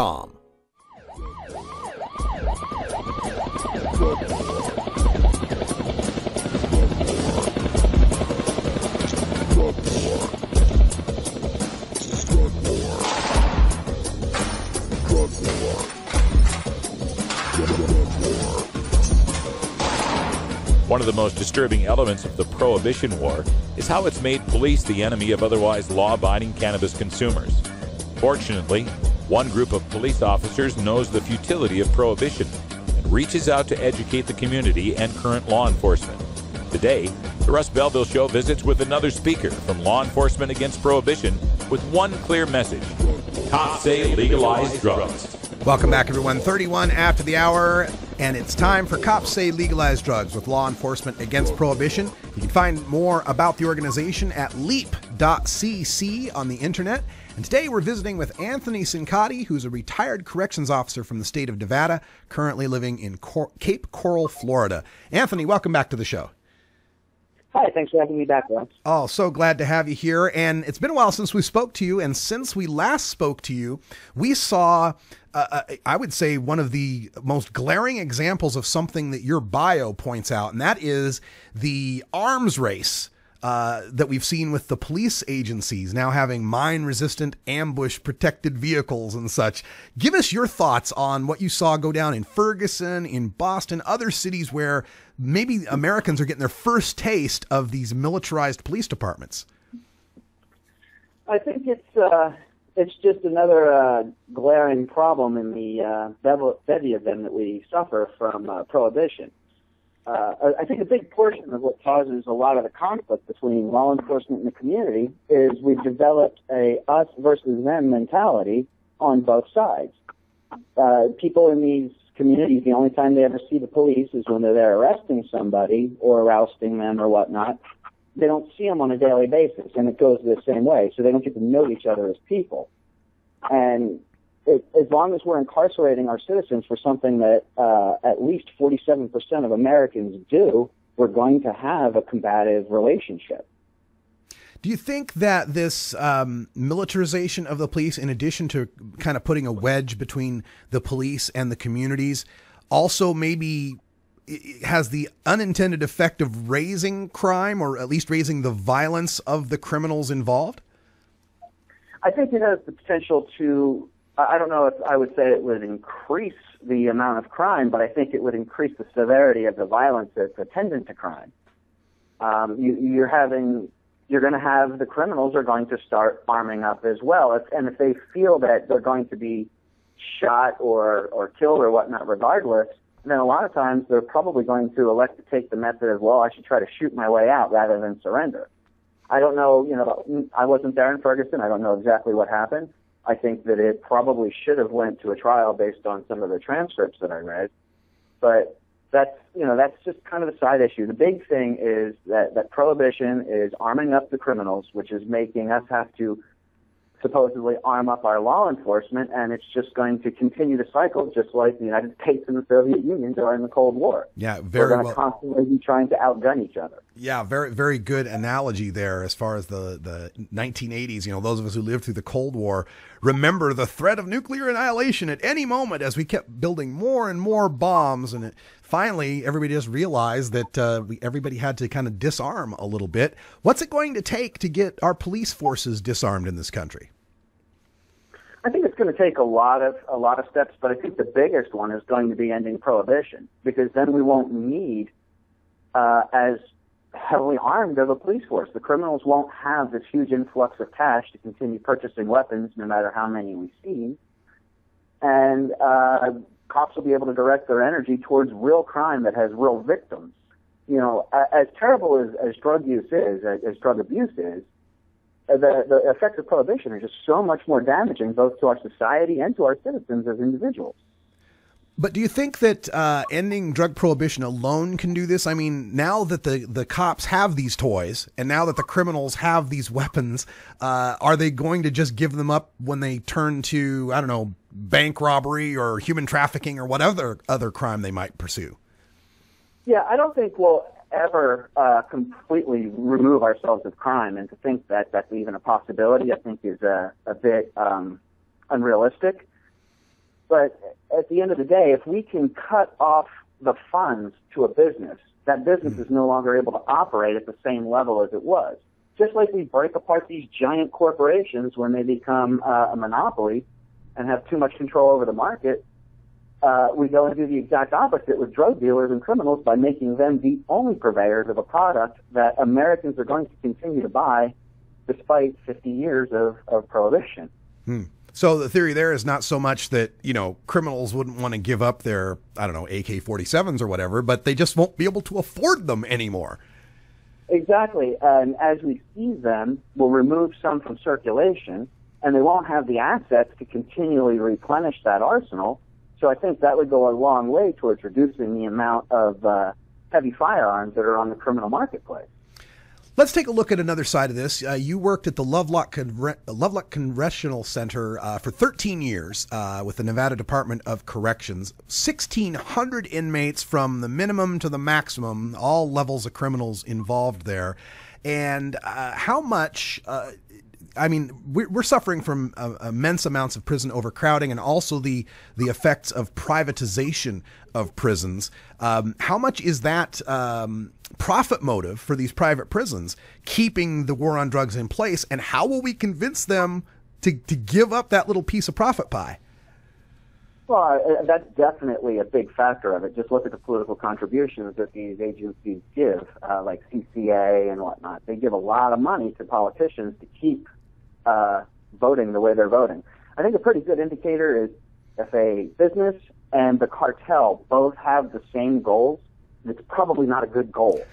com. One of the most disturbing elements of the Prohibition War is how it's made police the enemy of otherwise law-abiding cannabis consumers. Fortunately, one group of police officers knows the futility of prohibition and reaches out to educate the community and current law enforcement. Today, the Russ Belville Show visits with another speaker from Law Enforcement Against Prohibition with one clear message: cops say legalize drugs. Welcome back, everyone. 31 after the hour, and it's time for Cops Say Legalize Drugs with Law Enforcement Against Prohibition. You can find more about the organization at leap.cc on the internet. And today we're visiting with Anthony Cincotti, who's a retired corrections officer from the state of Nevada, currently living in Cape Coral, Florida. Anthony, welcome back to the show. Hi, thanks for having me back, Russ. Oh, so glad to have you here. And it's been a while since we spoke to you. And since we last spoke to you, we saw, I would say, one of the most glaring examples of something that your bio points out, and that is the arms race that we've seen with the police agencies now having mine-resistant, ambush-protected vehicles and such. Give us your thoughts on what you saw go down in Ferguson, in Boston, other cities where maybe Americans are getting their first taste of these militarized police departments. I think it's just another glaring problem in the bevy of them that we suffer from prohibition. I think a big portion of what causes a lot of the conflict between law enforcement and the community is we've developed a us versus them mentality on both sides. People in these communities, the only time they ever see the police is when they're there arresting somebody or ousting them or whatnot. They don't see them on a daily basis, and it goes the same way, so they don't get to know each other as people. And as long as we're incarcerating our citizens for something that at least 47% of Americans do, we're going to have a combative relationship. Do you think that this militarization of the police, in addition to kind of putting a wedge between the police and the communities, also maybe has the unintended effect of raising crime, or at least raising the violence of the criminals involved? I think it has the potential to, I don't know if I would say it would increase the amount of crime, but I think it would increase the severity of the violence that's attendant to crime. You're going to have the criminals are going to start arming up as well. And if they feel that they're going to be shot or killed or whatnot regardless, then a lot of times they're probably going to elect to take the method of, well, I should try to shoot my way out rather than surrender. I don't know, I wasn't there in Ferguson. I don't know exactly what happened. I think that it probably should have went to a trial based on some of the transcripts that I read. But that's just kind of a side issue. The big thing is that prohibition is arming up the criminals, which is making us have to supposedly arm up our law enforcement, and it's just going to continue the cycle, just like the United States and the Soviet Union during the Cold War. Yeah, very well. We're going to constantly be trying to outgun each other. Yeah, very, very good analogy there as far as the 1980s. Those of us who lived through the Cold War remember the threat of nuclear annihilation at any moment as we kept building more and more bombs. And finally, everybody just realized that everybody had to kind of disarm a little bit. What's it going to take to get our police forces disarmed in this country? I think it's going to take a lot of steps, but I think the biggest one is going to be ending prohibition, because then we won't need as heavily armed of a police force. The criminals won't have this huge influx of cash to continue purchasing weapons, no matter how many we see, and cops will be able to direct their energy towards real crime that has real victims. As terrible as drug use is, as drug abuse is, the effects of prohibition are just so much more damaging, both to our society and to our citizens as individuals. But do you think that ending drug prohibition alone can do this? I mean, now that the cops have these toys, and now that the criminals have these weapons, are they going to just give them up when they turn to, I don't know, bank robbery or human trafficking or whatever other crime they might pursue? Yeah, I don't think we'll ever completely remove ourselves of crime, and to think that that's even a possibility, I think is a bit unrealistic. But at the end of the day, if we can cut off the funds to a business, that business is no longer able to operate at the same level as it was. Just like we break apart these giant corporations when they become a monopoly and have too much control over the market, we go and do the exact opposite with drug dealers and criminals by making them the only purveyors of a product that Americans are going to continue to buy despite 50 years of prohibition. So the theory there is not so much that, criminals wouldn't want to give up their, AK-47s or whatever, but they just won't be able to afford them anymore. Exactly. And as we seize them, we'll remove some from circulation, and they won't have the assets to continually replenish that arsenal. So I think that would go a long way towards reducing the amount of heavy firearms that are on the criminal marketplace. Let's take a look at another side of this. You worked at the Lovelock Congressional Center for 13 years with the Nevada Department of Corrections. 1,600 inmates from the minimum to the maximum, all levels of criminals involved there. And how much... we're suffering from immense amounts of prison overcrowding and also the effects of privatization of prisons. How much is that profit motive for these private prisons keeping the war on drugs in place, and how will we convince them to give up that little piece of profit pie? Well, that's definitely a big factor of it. Just look at the political contributions that these agencies give, like CCA and whatnot. They give a lot of money to politicians to keep voting the way they're voting. I think a pretty good indicator is if a business and the cartel both have the same goals, it's probably not a good goal.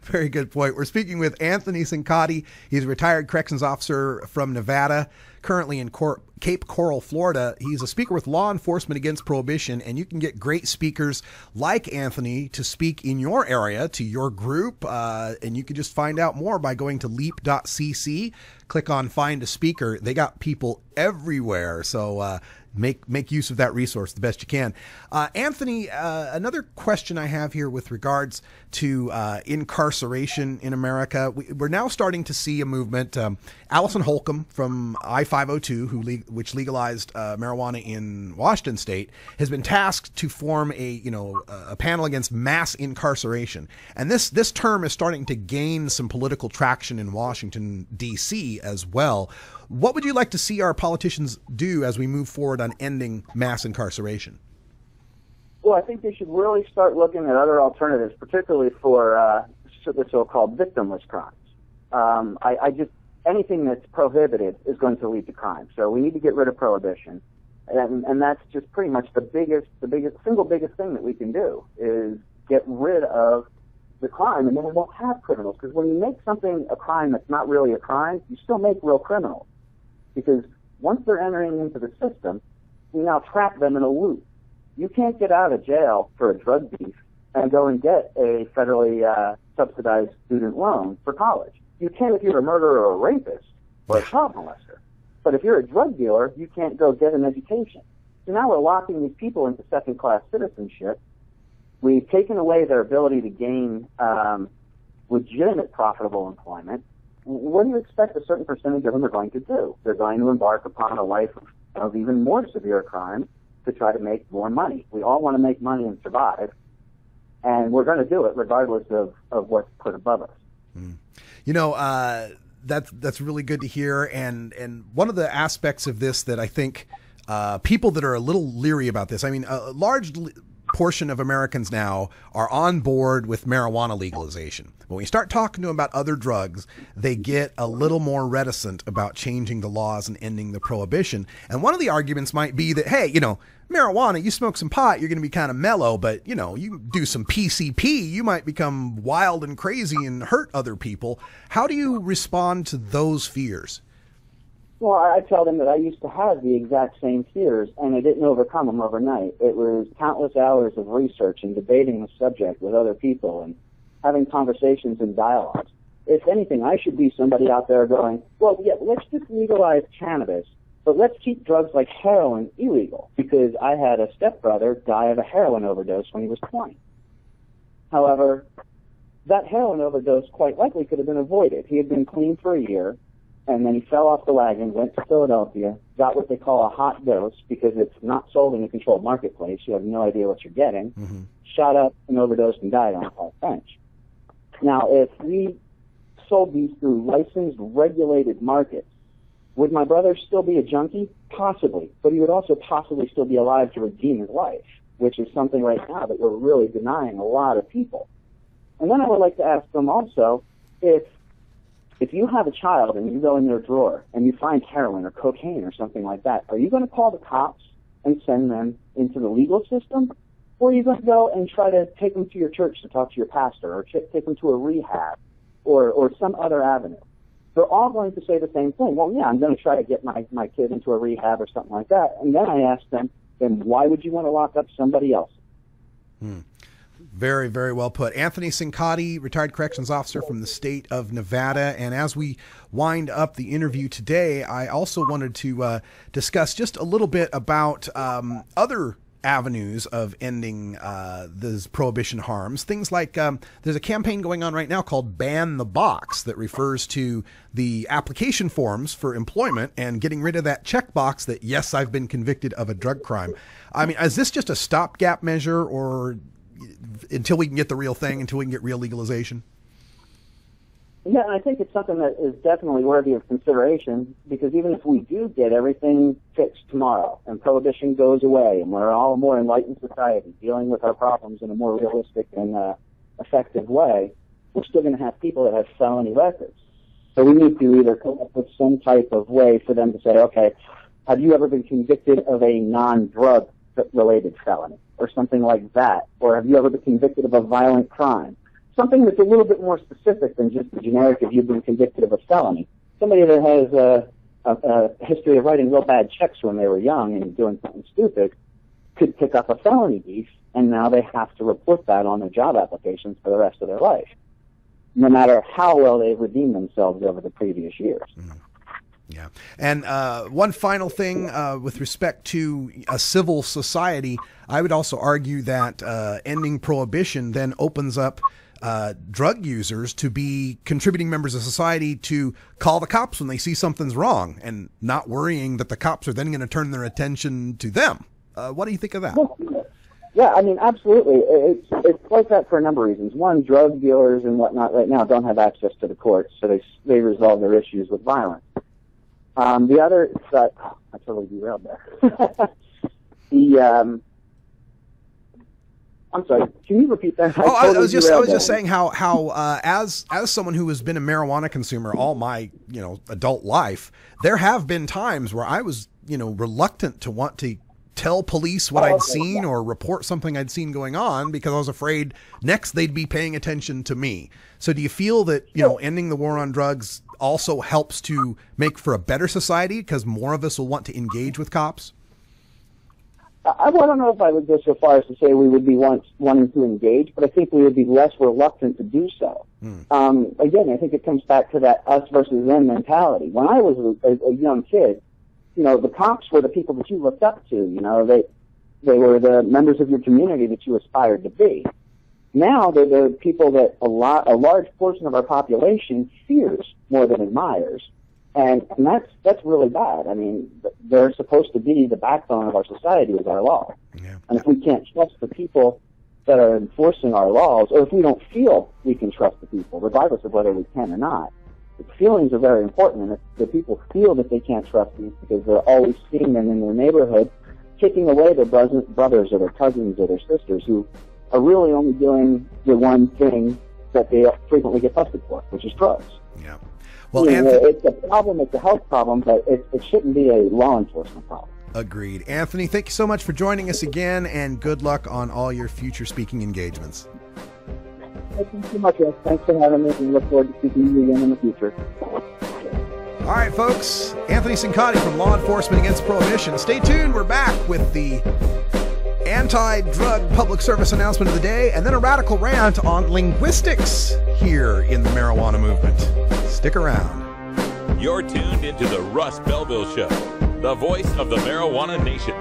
Very good point. We're speaking with Anthony Cincotti. He's a retired corrections officer from Nevada, currently in Cape Coral, Florida. He's a speaker with Law Enforcement Against Prohibition, and you can get great speakers like Anthony to speak in your area, to your group, and you can just find out more by going to leap.cc, click on Find a Speaker. They got people everywhere, so make use of that resource the best you can. Anthony, another question I have here with regards to incarceration in America. We're now starting to see a movement. Allison Holcomb from I-502, which legalized marijuana in Washington State, has been tasked to form a panel against mass incarceration. And this term is starting to gain some political traction in Washington, D.C. as well. What would you like to see our politicians do as we move forward on ending mass incarceration? Well, I think they should really start looking at other alternatives, particularly for the so-called victimless crimes. Anything that's prohibited is going to lead to crime. So we need to get rid of prohibition. And that's just pretty much the single biggest thing that we can do is get rid of the crime, and then we won't have criminals. Because when you make something a crime that's not really a crime, you still make real criminals. Because once they're entering into the system, we now trap them in a loop. You can't get out of jail for a drug thief and go and get a federally subsidized student loan for college. You can if you're a murderer or a rapist or a child molester. But if you're a drug dealer, you can't go get an education. So now we're locking these people into second-class citizenship. We've taken away their ability to gain legitimate, profitable employment. What do you expect a certain percentage of them are going to do? They're going to embark upon a life of even more severe crime to try to make more money. We all want to make money and survive, and we're going to do it regardless of what's put above us. That's really good to hear. And one of the aspects of this that I think people that are a little leery about this, a large portion of Americans now are on board with marijuana legalization. When we start talking to them about other drugs, they get a little more reticent about changing the laws and ending the prohibition. And one of the arguments might be that, hey, marijuana, you smoke some pot, you're going to be kind of mellow, but, you do some PCP, you might become wild and crazy and hurt other people. How do you respond to those fears? Well, I tell them that I used to have the exact same fears, and I didn't overcome them overnight. It was countless hours of research and debating the subject with other people and having conversations and dialogues. If anything, I should be somebody out there going, well, yeah, let's just legalize cannabis, but let's keep drugs like heroin illegal, because I had a stepbrother die of a heroin overdose when he was 20. However, that heroin overdose quite likely could have been avoided. He had been clean for a year. and then he fell off the wagon, went to Philadelphia, got what they call a hot dose because it's not sold in a controlled marketplace. You have no idea what you're getting. Mm-hmm. Shot up and overdosed and died on a park bench. Now, if we sold these through licensed, regulated markets, would my brother still be a junkie? Possibly. But he would also possibly still be alive to redeem his life, which is something right now that we're really denying a lot of people. And then I would like to ask them also, if you have a child and you go in their drawer and you find heroin or cocaine or something like that, are you going to call the cops and send them into the legal system? Or are you going to go and try to take them to your church to talk to your pastor, or take them to a rehab, or some other avenue? They're all going to say the same thing. Well, yeah, I'm going to try to get my kid into a rehab or something like that. And then I ask them, then why would you want to lock up somebody else? Very, very well put. Anthony Cincotti, retired corrections officer from the state of Nevada. And as we wind up the interview today, I also wanted to discuss just a little bit about other avenues of ending these prohibition harms. Things like there's a campaign going on right now called Ban the Box that refers to the application forms for employment and getting rid of that checkbox that, yes, I've been convicted of a drug crime. I mean, is this just a stopgap measure, or until we can get the real thing, until we can get real legalization? Yeah, and I think it's something that is definitely worthy of consideration, because even if we do get everything fixed tomorrow and prohibition goes away and we're all a more enlightened society dealing with our problems in a more realistic and effective way, we're still going to have people that have felony records. So we need to either come up with some type of way for them to say, okay, have you ever been convicted of a non-drug related felony or something like that? Or have you ever been convicted of a violent crime? Something that's a little bit more specific than just the generic if you've been convicted of a felony. Somebody that has a history of writing real bad checks when they were young and doing something stupid could pick up a felony beef, and now they have to report that on their job applications for the rest of their life, no matter how well they've redeemed themselves over the previous years. Yeah. And one final thing with respect to a civil society, I would also argue that ending prohibition then opens up drug users to be contributing members of society to call the cops when they see something's wrong, and not worrying that the cops are then going to turn their attention to them. What do you think of that? Yeah, I mean, absolutely. It's like that for a number of reasons. One, drug dealers and whatnot right now don't have access to the courts, so they resolve their issues with violence. The other is that, I totally derailed there. I'm sorry. Can you repeat that? I was just saying how as someone who has been a marijuana consumer all my adult life, there have been times where I was reluctant to want to tell police what I'd seen or report something I'd seen going on, because I was afraid next they'd be paying attention to me. So do you feel that ending the war on drugs also helps to make for a better society because more of us will want to engage with cops? I don't know if I would go so far as to say we would be wanting to engage, but I think we would be less reluctant to do so. Again, I think it comes back to that us versus them mentality. When I was a young kid, the cops were the people that you looked up to. They were the members of your community that you aspired to be. Now they're the people that a large portion of our population fears more than admires. And that's really bad. I mean, they're supposed to be the backbone of our society is our law. Yeah. And if we can't trust the people that are enforcing our laws, or if we don't feel we can trust the people, regardless of whether we can or not, the feelings are very important. And if the people feel that they can't trust these because they're always seeing them in their neighborhood, kicking away their brothers or their cousins or their sisters who are really only doing the one thing that they frequently get busted for, which is drugs. Yeah. Well, it's a problem, it's a health problem, but it shouldn't be a law enforcement problem. Agreed. Anthony, thank you so much for joining us again, and good luck on all your future speaking engagements. Thank you so much, Russ. Thanks for having me, and look forward to speaking to you again in the future. All right, folks. Anthony Cincotti from Law Enforcement Against Prohibition. Stay tuned. We're back with the anti-drug public service announcement of the day, and then a radical rant on linguistics here in the marijuana movement. Stick around. You're tuned into the Russ Belville Show, the voice of the marijuana nation.